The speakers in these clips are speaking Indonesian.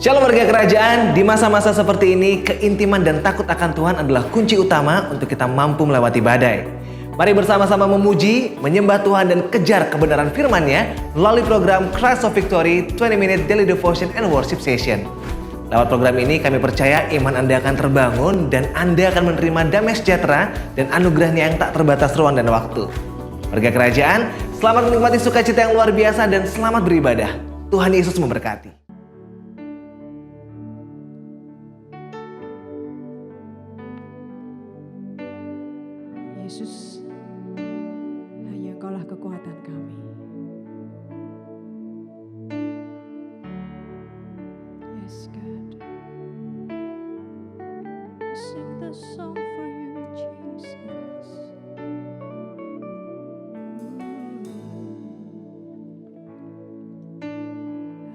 Shalom warga kerajaan, di masa-masa seperti ini, keintiman dan takut akan Tuhan adalah kunci utama untuk kita mampu melewati badai. Mari bersama-sama memuji, menyembah Tuhan dan kejar kebenaran firman-Nya melalui program Christ of Victory 20 Minute Daily Devotion and Worship Session. Lewat program ini kami percaya iman Anda akan terbangun dan Anda akan menerima damai sejahtera dan anugerah-Nya yang tak terbatas ruang dan waktu. Warga kerajaan, selamat menikmati sukacita yang luar biasa dan selamat beribadah. Tuhan Yesus memberkati. Yesus, hanya Engkaulah kekuatan kami. Yes, God. Sing the song for you, Jesus.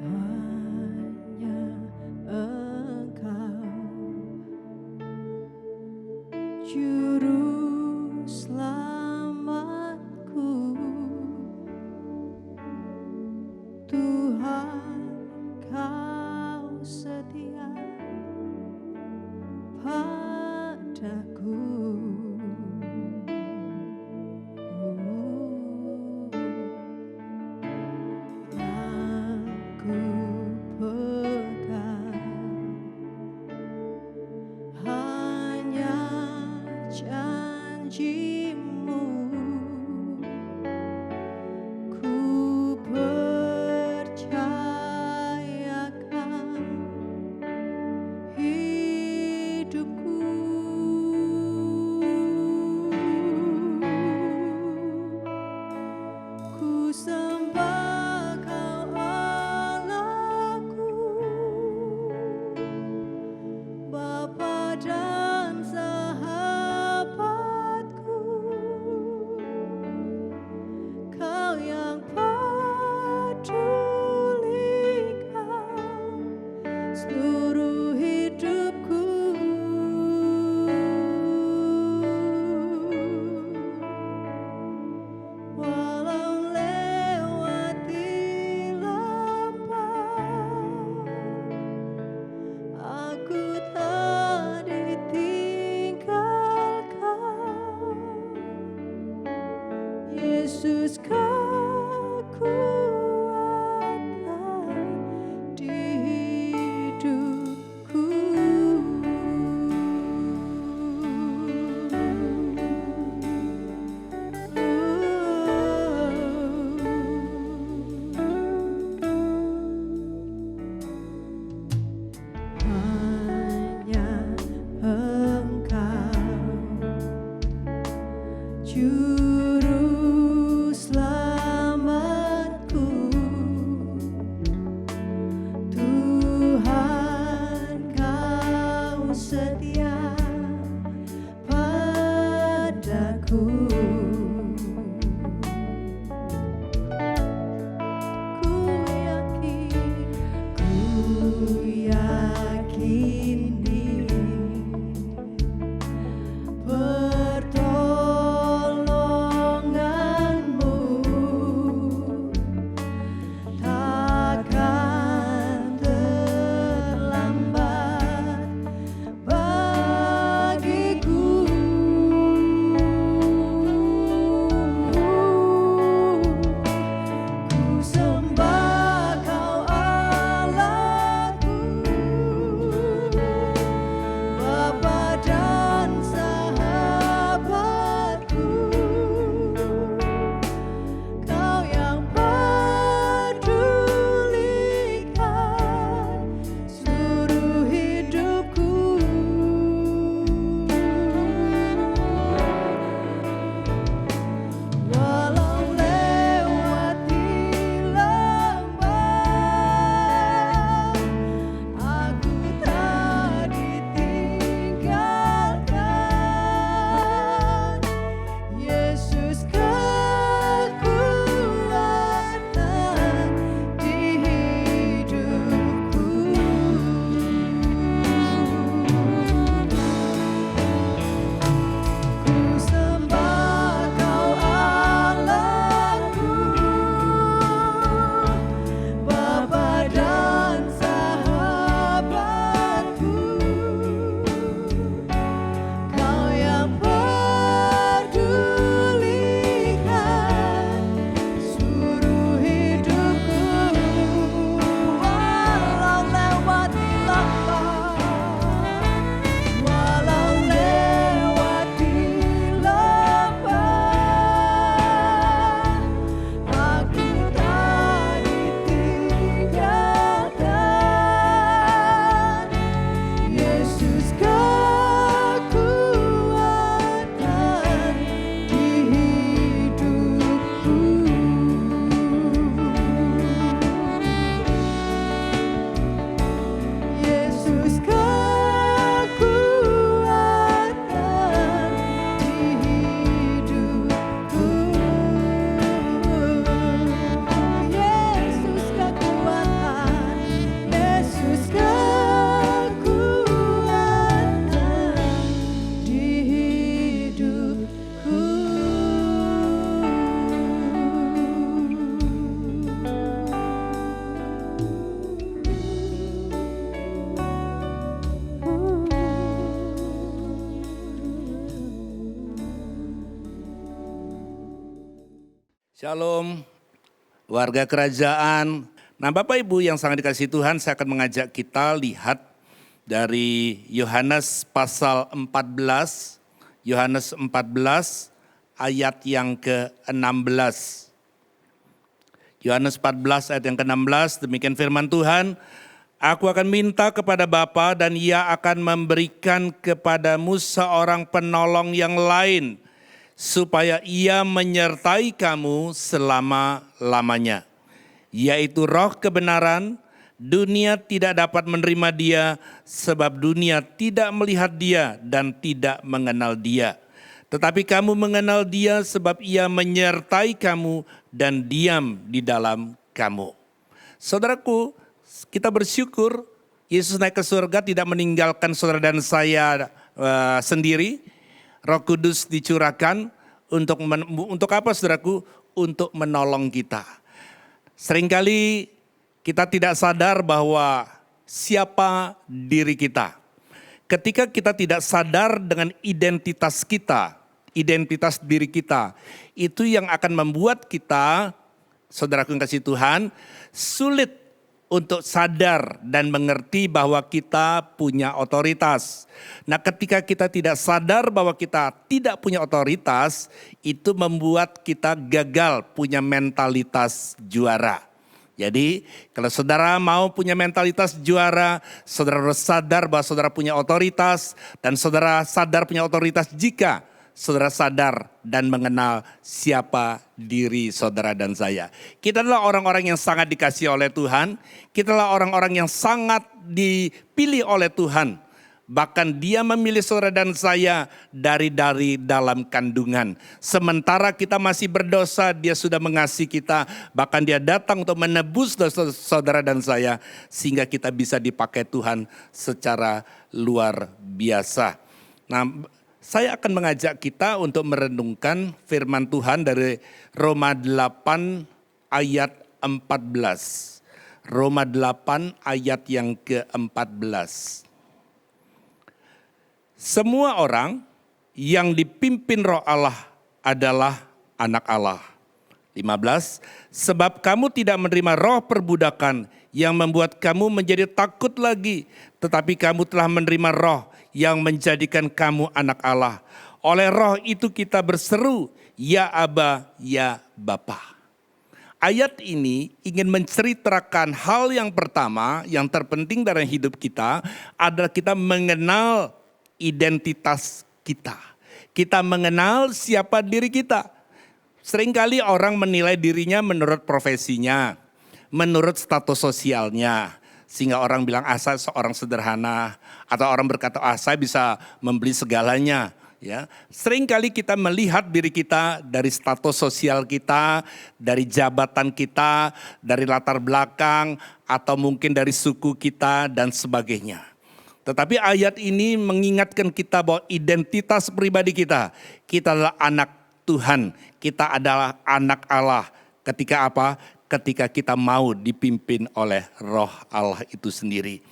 Hanya Engkau, Juru selamatku, Tuhan Kau setia padaku. Aku pegang hanya janji-Mu, ku percayakan hidupku. Ku sembah Kau Allahku, Bapa dan sahabatku, Kau yang pedulikan seluruh hidupku. Walau lewati lembah, aku tak ditinggalkan. Yesus kekuatan di hidupku. Hanya Engkau, Juru Selamat. Shalom, warga kerajaan. Nah, Bapak Ibu yang sangat dikasihi Tuhan, saya akan mengajak kita lihat dari Yohanes pasal 14, Yohanes 14 ayat yang ke-16. Yohanes 14 ayat yang ke-16, demikian firman Tuhan, Aku akan minta kepada Bapa dan Ia akan memberikan kepadamu seorang penolong yang lain, supaya Ia menyertai kamu selama-lamanya, yaitu Roh kebenaran. Dunia tidak dapat menerima Dia, sebab dunia tidak melihat Dia dan tidak mengenal Dia. Tetapi kamu mengenal Dia, sebab Ia menyertai kamu dan diam di dalam kamu. Saudaraku, kita bersyukur Yesus naik ke surga tidak meninggalkan saudara dan saya sendiri. Roh Kudus dicurahkan untuk apa saudaraku? Untuk menolong kita. Seringkali kita tidak sadar bahwa siapa diri kita. Ketika kita tidak sadar dengan identitas kita, identitas diri kita, itu yang akan membuat kita, saudaraku yang kasih Tuhan, sulit untuk sadar dan mengerti bahwa kita punya otoritas. Nah, ketika kita tidak sadar bahwa kita tidak punya otoritas, itu membuat kita gagal punya mentalitas juara. Jadi, kalau saudara mau punya mentalitas juara, saudara harus sadar bahwa saudara punya otoritas, dan saudara sadar punya otoritas jika saudara sadar dan mengenal siapa diri saudara dan saya. Kita adalah orang-orang yang sangat dikasihi oleh Tuhan. Kita adalah orang-orang yang sangat dipilih oleh Tuhan. Bahkan Dia memilih saudara dan saya dari dalam kandungan. Sementara kita masih berdosa, Dia sudah mengasihi kita. Bahkan Dia datang untuk menebus dosa saudara dan saya, sehingga kita bisa dipakai Tuhan secara luar biasa. Nah, saya akan mengajak kita untuk merenungkan firman Tuhan dari Roma 8 ayat 14. Roma 8 ayat yang ke-14. Semua orang yang dipimpin Roh Allah adalah anak Allah. 15. Sebab kamu tidak menerima roh perbudakan yang membuat kamu menjadi takut lagi, tetapi kamu telah menerima roh yang menjadikan kamu anak Allah. Oleh roh itu kita berseru, ya Aba, ya Bapa. Ayat ini ingin menceritakan hal yang pertama, yang terpenting dalam hidup kita, adalah kita mengenal identitas kita. Kita mengenal siapa diri kita. Seringkali orang menilai dirinya menurut profesinya, menurut status sosialnya. Sehingga orang bilang saya seorang sederhana, atau orang berkata saya bisa membeli segalanya. Ya, seringkali kita melihat diri kita dari status sosial kita, dari jabatan kita, dari latar belakang, atau mungkin dari suku kita dan sebagainya. Tetapi ayat ini mengingatkan kita bahwa identitas pribadi kita adalah anak Tuhan, kita adalah anak Allah. Ketika apa? Ketika kita mau dipimpin oleh Roh Allah itu sendiri.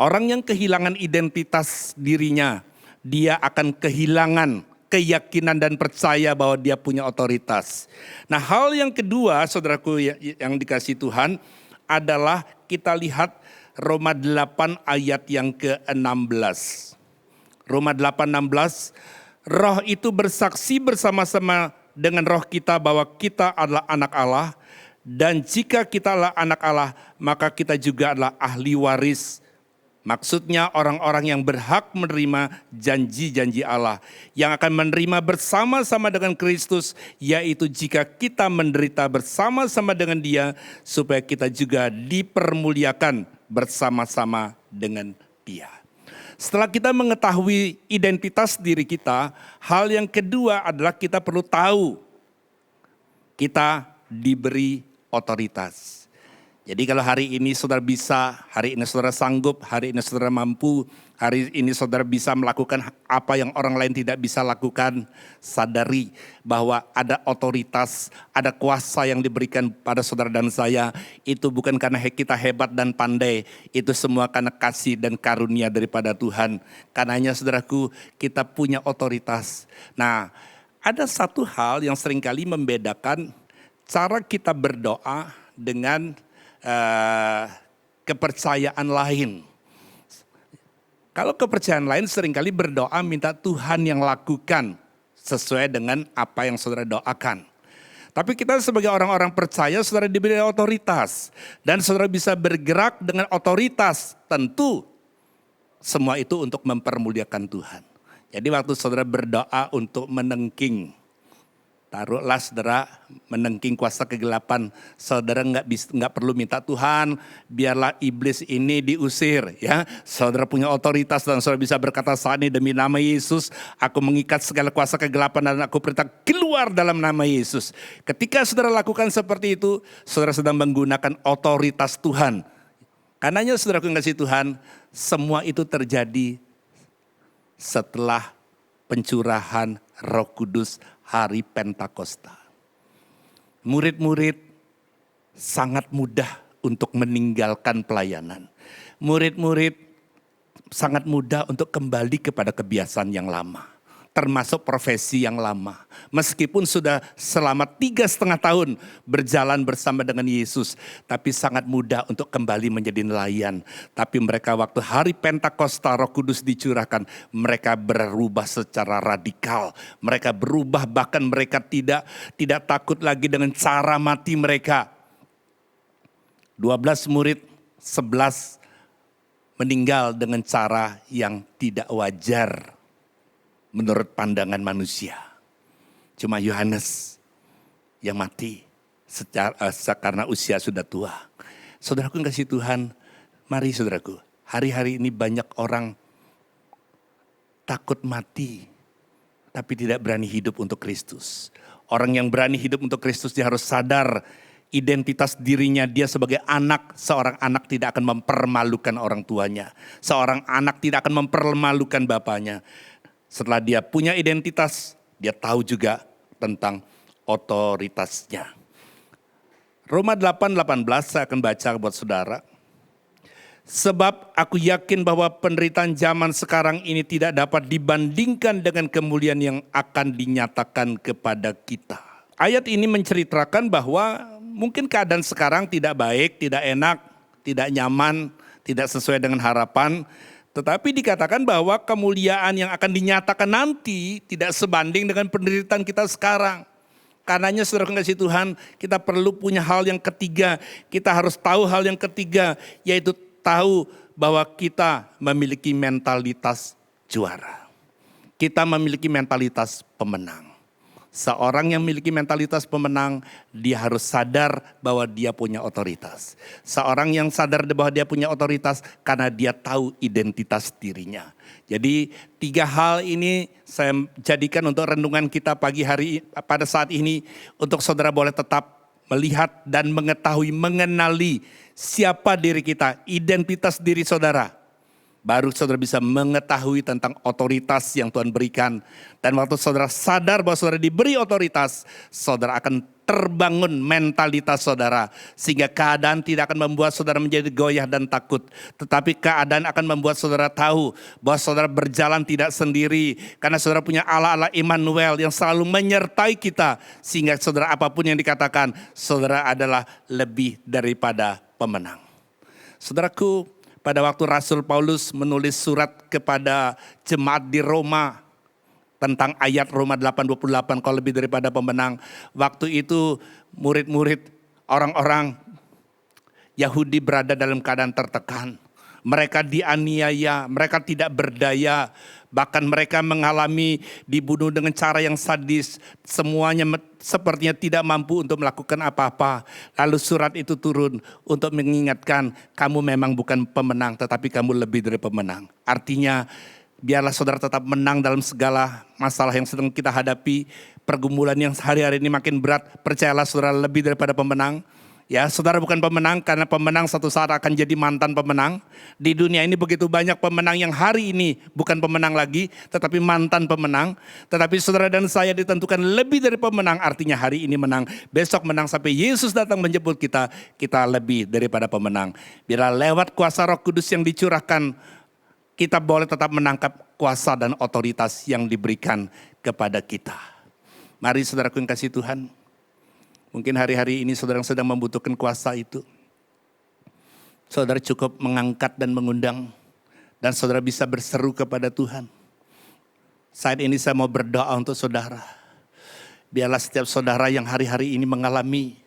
Orang yang kehilangan identitas dirinya, dia akan kehilangan keyakinan dan percaya bahwa dia punya otoritas. Nah, hal yang kedua, saudaraku yang dikasihi Tuhan, adalah kita lihat Roma 8 ayat yang ke-16. Roma 8:16, roh itu bersaksi bersama-sama dengan roh kita bahwa kita adalah anak Allah. Dan jika kita adalah anak Allah, maka kita juga adalah ahli waris. Maksudnya orang-orang yang berhak menerima janji-janji Allah. Yang akan menerima bersama-sama dengan Kristus, yaitu jika kita menderita bersama-sama dengan Dia, supaya kita juga dipermuliakan bersama-sama dengan Dia. Setelah kita mengetahui identitas diri kita, hal yang kedua adalah kita perlu tahu kita diberi otoritas. Jadi kalau hari ini saudara bisa, hari ini saudara sanggup, hari ini saudara mampu, hari ini saudara bisa melakukan apa yang orang lain tidak bisa lakukan, sadari bahwa ada otoritas, ada kuasa yang diberikan pada saudara dan saya. Itu bukan karena kita hebat dan pandai, itu semua karena kasih dan karunia daripada Tuhan. Karenanya saudaraku, kita punya otoritas. Nah, ada satu hal yang seringkali membedakan cara kita berdoa dengan kepercayaan lain. Kalau kepercayaan lain seringkali berdoa minta Tuhan yang lakukan sesuai dengan apa yang saudara doakan. Tapi kita sebagai orang-orang percaya saudara diberi otoritas. Dan saudara bisa bergerak dengan otoritas. Tentu semua itu untuk mempermuliakan Tuhan. Jadi waktu saudara berdoa untuk menengking, taruhlah saudara menengking kuasa kegelapan, saudara nggak perlu minta Tuhan, biarlah iblis ini diusir, ya. Saudara punya otoritas dan saudara bisa berkata saat ini demi nama Yesus, aku mengikat segala kuasa kegelapan dan aku perintah keluar dalam nama Yesus. Ketika saudara lakukan seperti itu, saudara sedang menggunakan otoritas Tuhan. Karenanya saudara kasih Tuhan, semua itu terjadi setelah pencurahan Roh Kudus hari Pentakosta. Murid-murid sangat mudah untuk meninggalkan pelayanan. Murid-murid sangat mudah untuk kembali kepada kebiasaan yang lama. Termasuk profesi yang lama. Meskipun sudah selama 3,5 tahun berjalan bersama dengan Yesus. Tapi sangat mudah untuk kembali menjadi nelayan. Tapi mereka waktu hari Pentakosta Roh Kudus dicurahkan. Mereka berubah secara radikal. Mereka berubah bahkan mereka tidak takut lagi dengan cara mati mereka. 12 murid, 11 meninggal dengan cara yang tidak wajar menurut pandangan manusia. Cuma Yohanes yang mati karena usia sudah tua. Saudaraku yang kasih Tuhan, mari saudaraku, hari-hari ini banyak orang takut mati, tapi tidak berani hidup untuk Kristus. Orang yang berani hidup untuk Kristus dia harus sadar identitas dirinya dia sebagai anak. Seorang anak tidak akan mempermalukan orang tuanya. Seorang anak tidak akan mempermalukan bapaknya. Setelah dia punya identitas, dia tahu juga tentang otoritasnya. Roma 8:18 saya akan baca buat saudara. Sebab aku yakin bahwa penderitaan zaman sekarang ini tidak dapat dibandingkan dengan kemuliaan yang akan dinyatakan kepada kita. Ayat ini menceritakan bahwa mungkin keadaan sekarang tidak baik, tidak enak, tidak nyaman, tidak sesuai dengan harapan. Tetapi dikatakan bahwa kemuliaan yang akan dinyatakan nanti tidak sebanding dengan penderitaan kita sekarang. Karenanya saudara kasih Tuhan, kita perlu punya hal yang ketiga. Kita harus tahu hal yang ketiga, yaitu tahu bahwa kita memiliki mentalitas juara. Kita memiliki mentalitas pemenang. Seorang yang memiliki mentalitas pemenang, dia harus sadar bahwa dia punya otoritas. Seorang yang sadar bahwa dia punya otoritas karena dia tahu identitas dirinya. Jadi 3 hal ini saya jadikan untuk renungan kita pagi hari pada saat ini. Untuk saudara boleh tetap melihat dan mengetahui, mengenali siapa diri kita, identitas diri saudara. Baru saudara bisa mengetahui tentang otoritas yang Tuhan berikan. Dan waktu saudara sadar bahwa saudara diberi otoritas, saudara akan terbangun mentalitas saudara. Sehingga keadaan tidak akan membuat saudara menjadi goyah dan takut. Tetapi keadaan akan membuat saudara tahu bahwa saudara berjalan tidak sendiri. Karena saudara punya Allah Immanuel yang selalu menyertai kita. Sehingga saudara apapun yang dikatakan, saudara adalah lebih daripada pemenang. Saudaraku, pada waktu Rasul Paulus menulis surat kepada jemaat di Roma tentang ayat Roma 8:28, kau lebih daripada pemenang. Waktu itu murid-murid orang-orang Yahudi berada dalam keadaan tertekan. Mereka dianiaya, mereka tidak berdaya. Bahkan mereka mengalami dibunuh dengan cara yang sadis. Semuanya sepertinya tidak mampu untuk melakukan apa-apa. Lalu surat itu turun untuk mengingatkan, kamu memang bukan pemenang, tetapi kamu lebih dari pemenang. Artinya, biarlah saudara tetap menang dalam segala masalah yang sedang kita hadapi. Pergumulan yang hari-hari ini makin berat, percayalah saudara lebih daripada pemenang. Ya, saudara bukan pemenang karena pemenang satu saat akan jadi mantan pemenang. Di dunia ini begitu banyak pemenang yang hari ini bukan pemenang lagi, tetapi mantan pemenang. Tetapi saudara dan saya ditentukan lebih dari pemenang, artinya hari ini menang. Besok menang sampai Yesus datang menjemput kita, kita lebih daripada pemenang. Bila lewat kuasa Roh Kudus yang dicurahkan, kita boleh tetap menangkap kuasa dan otoritas yang diberikan kepada kita. Mari saudaraku yang kasih Tuhan, Mungkin hari-hari ini saudara yang sedang membutuhkan kuasa itu. Saudara cukup mengangkat dan mengundang. Dan saudara bisa berseru kepada Tuhan. Saat ini saya mau berdoa untuk saudara. Biarlah setiap saudara yang hari-hari ini mengalami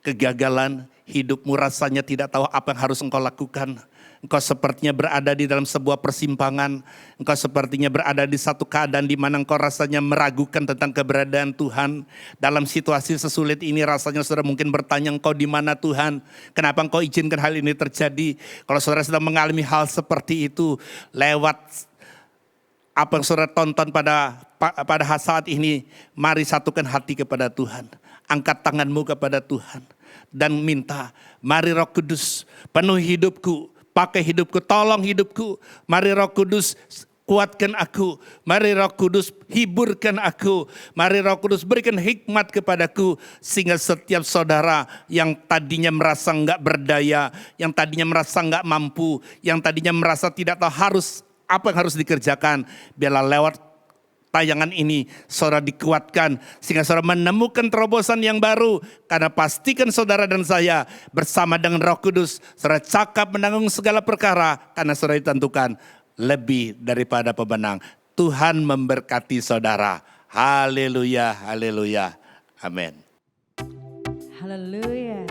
kegagalan, hidupmu rasanya tidak tahu apa yang harus engkau lakukan. Engkau sepertinya berada di dalam sebuah persimpangan. Engkau sepertinya berada di satu keadaan di mana engkau rasanya meragukan tentang keberadaan Tuhan. Dalam situasi sesulit ini rasanya saudara mungkin bertanya, engkau di mana Tuhan? Kenapa engkau izinkan hal ini terjadi? Kalau saudara sedang mengalami hal seperti itu, lewat apa yang saudara tonton pada saat ini, mari satukan hati kepada Tuhan. Angkat tanganmu kepada Tuhan. Dan minta, mari Roh Kudus penuhi hidupku, pakai hidupku, tolong hidupku. Mari Roh Kudus kuatkan aku. Mari Roh Kudus hiburkan aku. Mari Roh Kudus berikan hikmat kepadaku. Sehingga setiap saudara yang tadinya merasa enggak berdaya, yang tadinya merasa enggak mampu, yang tadinya merasa tidak tahu apa yang harus dikerjakan, biarlah lewat tayangan ini saudara dikuatkan sehingga saudara menemukan terobosan yang baru. Karena pastikan saudara dan saya bersama dengan Roh Kudus saudara cakap menanggung segala perkara karena saudara ditentukan lebih daripada pemenang. Tuhan memberkati saudara. Haleluya, haleluya. Amin. Haleluya.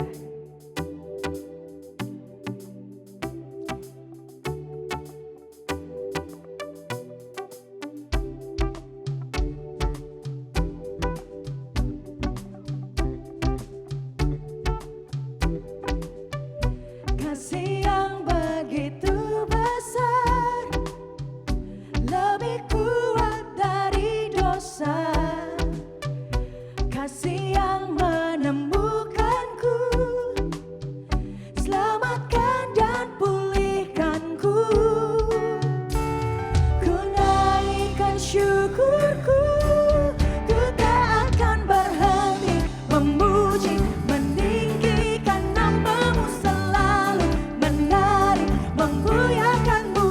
Kasih yang begitu besar, lebih kuat dari dosa. Kasih yang menemukanku, selamatkan dan pulihkanku. Ku naikkan syukurku, ku tak akan berhenti memuji, meninggikan namamu selalu, menari, memuliakanmu.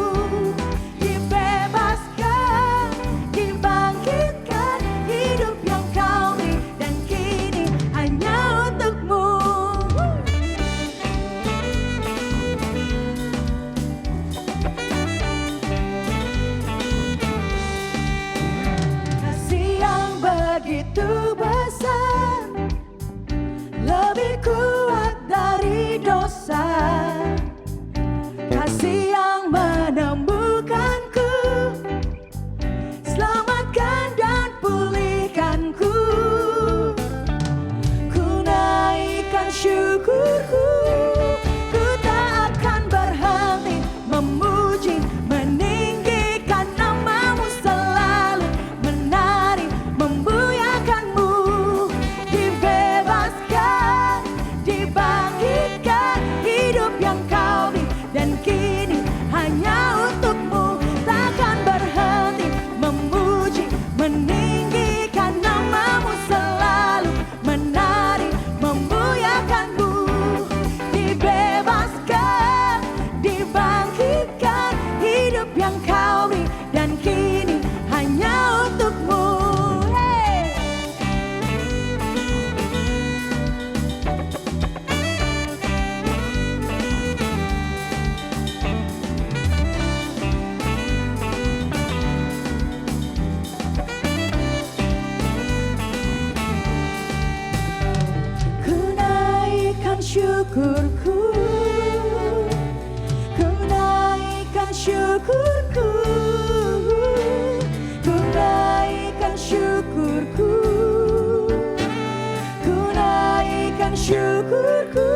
Dibebaskan, dibangkitkan, hidup yang kau beri dan kini hanya untukmu. Kasih yang begitu besar, lebih kuat dari dosa. Kasih yang menemukanku, selamatkan dan pulihkanku. Ku naikkan syukurku, ku tak akan berhenti memuji, meninggikan namamu selalu, menari, memuliakanmu. Dibebaskan, dibangkitkan, hidup yang kau beri dan kini hanya untukmu. Takkan berhenti memuji, meninggikan namamu selalu, menari, memuliakanmu. Dibebaskan, dibangkitkan, hidup yang kau beri dan kini hanya untukmu. Hey! Ku naikkan syukurku, ku naikkan syukurku, ku naikkan syukurku, ku naikkan syukurku.